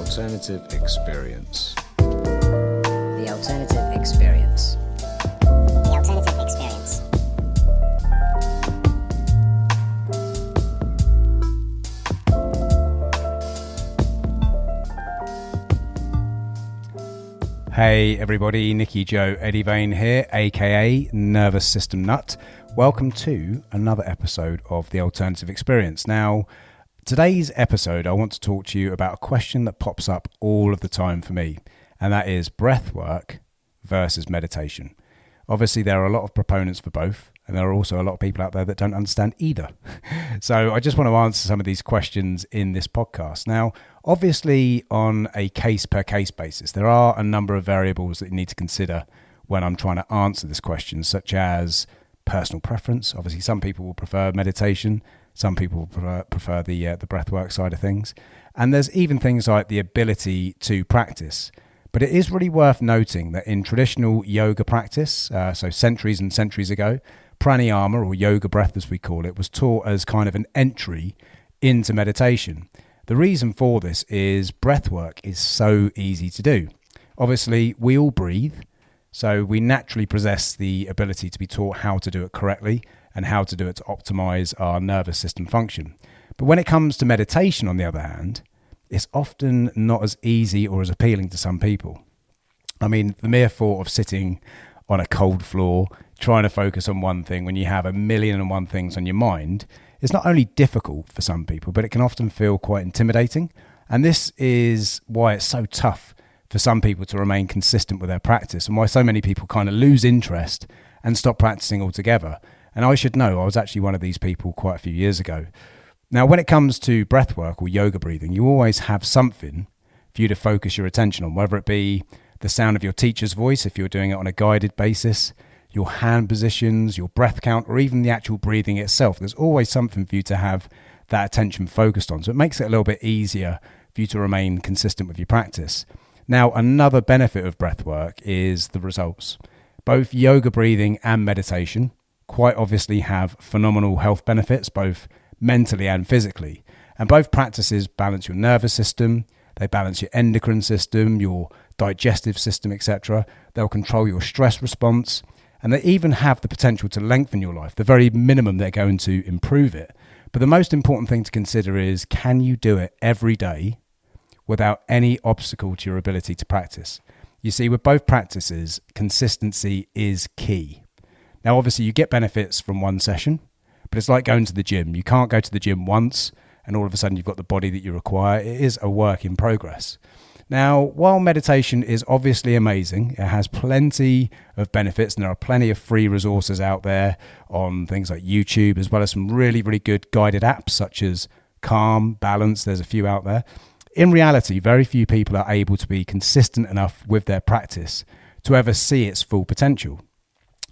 alternative experience. The alternative experience. The alternative experience. Hey everybody, Nicky Joe Eddie Vane here, aka Nervous System Nut. Welcome to another episode of The Alternative Experience. Now, today's episode, I want to talk to you about a question that pops up all of the time for me, and that is breathwork versus meditation. Obviously, there are a lot of proponents for both, and there are also a lot of people out there that don't understand either. So I just want to answer some of these questions in this podcast. Now, obviously, on a case-per-case basis, there are a number of variables that you need to consider when I'm trying to answer this question, such as personal preference. Obviously, some people will prefer meditation. Some people prefer the breathwork side of things. And there's even things like the ability to practice. But it is really worth noting that in traditional yoga practice, so centuries and centuries ago, pranayama, or yoga breath as we call it, was taught as kind of an entry into meditation. The reason for this is breathwork is so easy to do. Obviously, we all breathe, so we naturally possess the ability to be taught how to do it correctly and how to do it to optimize our nervous system function. But when it comes to meditation, on the other hand, it's often not as easy or as appealing to some people. I mean, the mere thought of sitting on a cold floor, trying to focus on one thing when you have 1,000,001 things on your mind is not only difficult for some people, but it can often feel quite intimidating. And this is why it's so tough for some people to remain consistent with their practice, and why so many people kind of lose interest and stop practicing altogether. And I should know, I was actually one of these people quite a few years ago. Now, when it comes to breathwork or yoga breathing, you always have something for you to focus your attention on, whether it be the sound of your teacher's voice, if you're doing it on a guided basis, your hand positions, your breath count, or even the actual breathing itself. There's always something for you to have that attention focused on. So it makes it a little bit easier for you to remain consistent with your practice. Now, another benefit of breathwork is the results. Both yoga breathing and meditation quite obviously have phenomenal health benefits, both mentally and physically. And both practices balance your nervous system, they balance your endocrine system, your digestive system, etc. They'll control your stress response, and they even have the potential to lengthen your life. The very minimum, they're going to improve it. But the most important thing to consider is, can you do it every day without any obstacle to your ability to practice? You see, with both practices, consistency is key. Now, obviously, you get benefits from one session, but it's like going to the gym. You can't go to the gym once and all of a sudden you've got the body that you require. It is a work in progress. Now, while meditation is obviously amazing, it has plenty of benefits, and there are plenty of free resources out there on things like YouTube, as well as some really, really good guided apps such as Calm, Balance. There's a few out there. In reality, very few people are able to be consistent enough with their practice to ever see its full potential.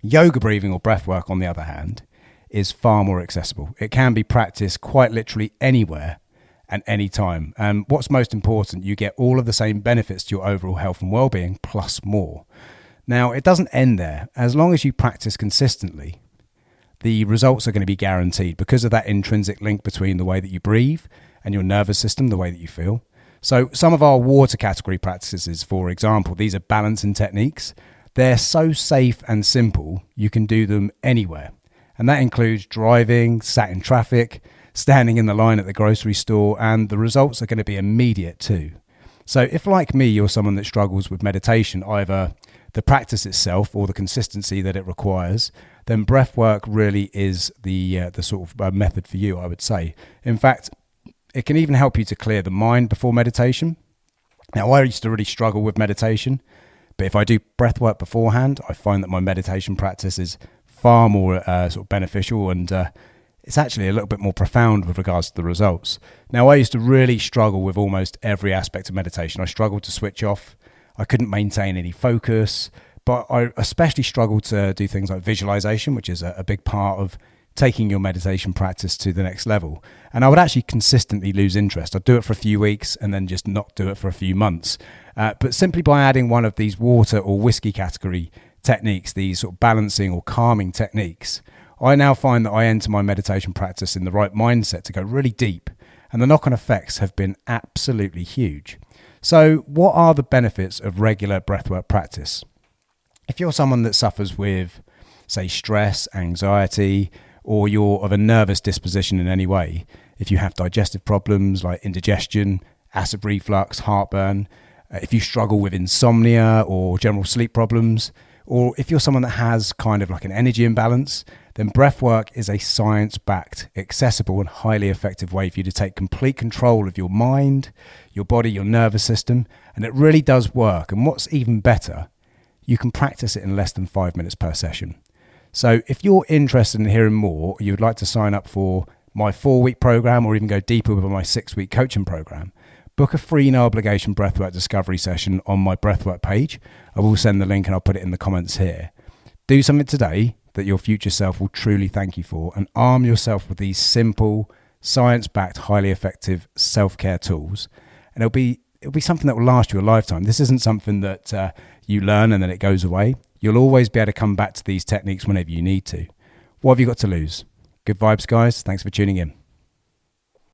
Yoga breathing or breathwork, on the other hand, is far more accessible. It can be practiced quite literally anywhere and any time. And what's most important, you get all of the same benefits to your overall health and well-being plus more. Now, it doesn't end there. As long as you practice consistently, the results are going to be guaranteed because of that intrinsic link between the way that you breathe and your nervous system, the way that you feel. So some of our water category practices, for example, these are balancing techniques. They're so safe and simple, you can do them anywhere. And that includes driving, sat in traffic, standing in the line at the grocery store, and the results are going to be immediate too. So if, like me, you're someone that struggles with meditation, either the practice itself or the consistency that it requires, then breathwork really is the sort of method for you, I would say. In fact, it can even help you to clear the mind before meditation. Now, I used to really struggle with meditation, but if I do breathwork beforehand, I find that my meditation practice is far more sort of beneficial, and it's actually a little bit more profound with regards to the results. Now, I used to really struggle with almost every aspect of meditation. I struggled to switch off. I couldn't maintain any focus, but I especially struggled to do things like visualization, which is a big part of taking your meditation practice to the next level. And I would actually consistently lose interest. I'd do it for a few weeks and then just not do it for a few months. But simply by adding one of these water or whiskey category techniques, these sort of balancing or calming techniques, I now find that I enter my meditation practice in the right mindset to go really deep, and the knock-on effects have been absolutely huge. So what are the benefits of regular breathwork practice? If you're someone that suffers with, say, stress, anxiety, or you're of a nervous disposition in any way, if you have digestive problems like indigestion, acid reflux, heartburn, if you struggle with insomnia or general sleep problems, or if you're someone that has kind of like an energy imbalance, then breathwork is a science-backed, accessible and highly effective way for you to take complete control of your mind, your body, your nervous system, and it really does work. And what's even better, you can practice it in less than 5 minutes per session. So if you're interested in hearing more, or you would like to sign up for my 4-week program or even go deeper with my 6-week coaching program, book a free no obligation breathwork discovery session on my breathwork page. I will send the link and I'll put it in the comments here. Do something today that your future self will truly thank you for, and arm yourself with these simple, science-backed, highly effective self-care tools. And it'll be something that will last you a lifetime. This isn't something that you learn and then it goes away. You'll always be able to come back to these techniques whenever you need to. What have you got to lose? Good vibes, guys. Thanks for tuning in.